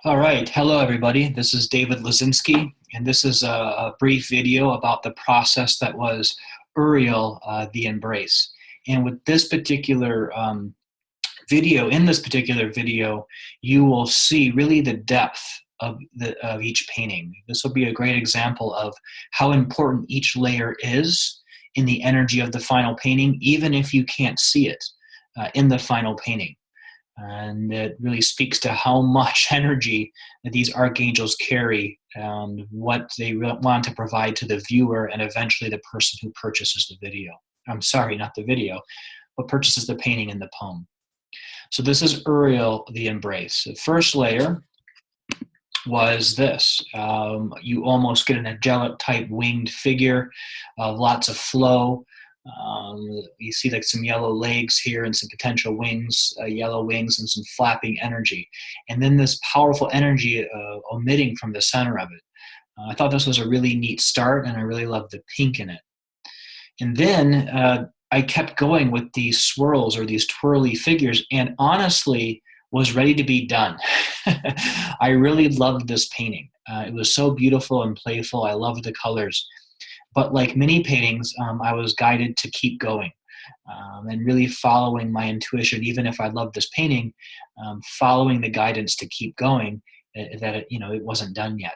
All right. Hello, everybody. This is David Lesinski, and this is a brief video about the process that was Uriel, the Embrace. And with this particular in this particular video, you will see really the depth of each painting. This will be a great example of how important each layer is in the energy of the final painting, even if you can't see it in the final painting. And it really speaks to how much energy that these archangels carry and what they want to provide to the viewer and eventually the person who purchases the video. I'm sorry, not the video, but purchases the painting and the poem. So this is Uriel, the Embrace. The first layer was this. You almost get an angelic type winged figure, lots of flow. You see like some yellow legs here and some potential wings, yellow wings and some flapping energy. And then this powerful energy emitting from the center of it. I thought this was a really neat start, and I really loved the pink in it. And then I kept going with these swirls or these twirly figures, and honestly was ready to be done. I really loved this painting. It was so beautiful and playful. I loved the colors. But like many paintings, I was guided to keep going and really following my intuition. Even if I loved this painting, following the guidance to keep going, that it wasn't done yet.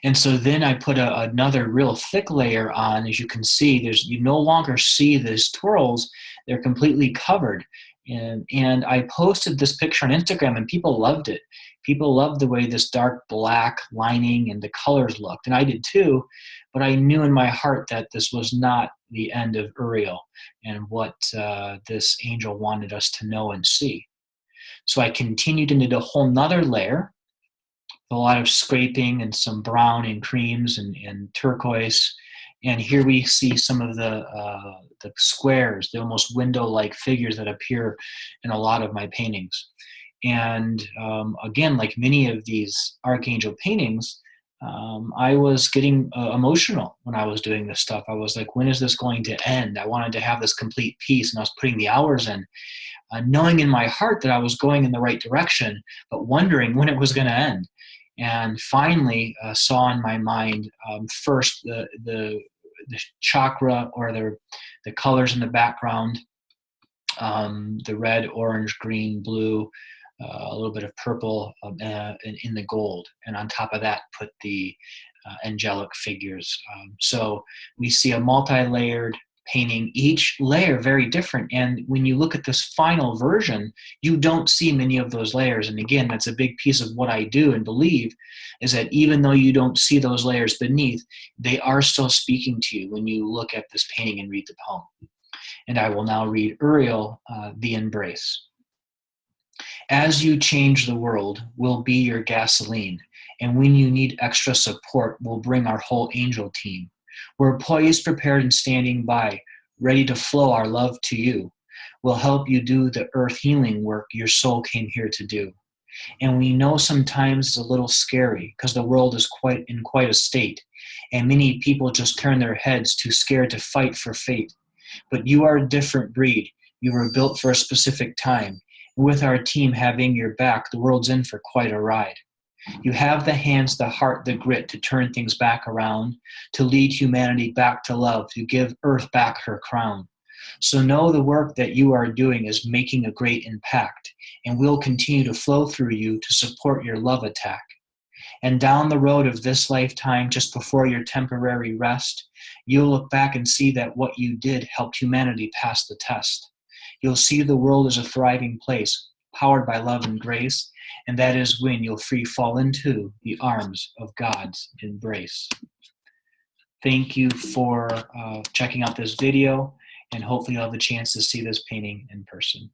And so then I put another real thick layer on. As you can see, you no longer see these twirls; they're completely covered. And I posted this picture on Instagram, and people loved it. People loved the way this dark black lining and the colors looked, and I did too. But I knew in my heart that this was not the end of Uriel and what this angel wanted us to know and see. So I continued and did a whole nother layer, a lot of scraping and some brown and creams and turquoise. And here we see some of the squares, the almost window-like figures that appear in a lot of my paintings. And again, like many of these archangel paintings, I was getting emotional when I was doing this stuff. I was like, when is this going to end? I wanted to have this complete piece, and I was putting the hours in, knowing in my heart that I was going in the right direction, but wondering when it was going to end. And finally saw in my mind first the chakra or the colors in the background, the red, orange, green, blue, a little bit of purple in the gold. And on top of that, put the angelic figures. So we see a multi-layered painting, each layer very different. And when you look at this final version, you don't see many of those layers. And again, that's a big piece of what I do and believe, is that even though you don't see those layers beneath, they are still speaking to you when you look at this painting and read the poem. And I will now read Uriel, the Embrace. As you change the world, we'll be your gasoline. And when you need extra support, we'll bring our whole angel team. We're poised, prepared, and standing by, ready to flow our love to you. We'll help you do the earth healing work your soul came here to do. And we know sometimes it's a little scary because the world is in quite a state, and many people just turn their heads too scared to fight for fate. But you are a different breed. You were built for a specific time. With our team having your back, the world's in for quite a ride. You have the hands, the heart, the grit to turn things back around, to lead humanity back to love, to give Earth back her crown. So know the work that you are doing is making a great impact, and we'll continue to flow through you to support your love attack. And down the road of this lifetime, just before your temporary rest, you'll look back and see that what you did helped humanity pass the test. You'll see the world as a thriving place, powered by love and grace, and that is when you'll free fall into the arms of God's embrace. Thank you for checking out this video, and hopefully you'll have the chance to see this painting in person.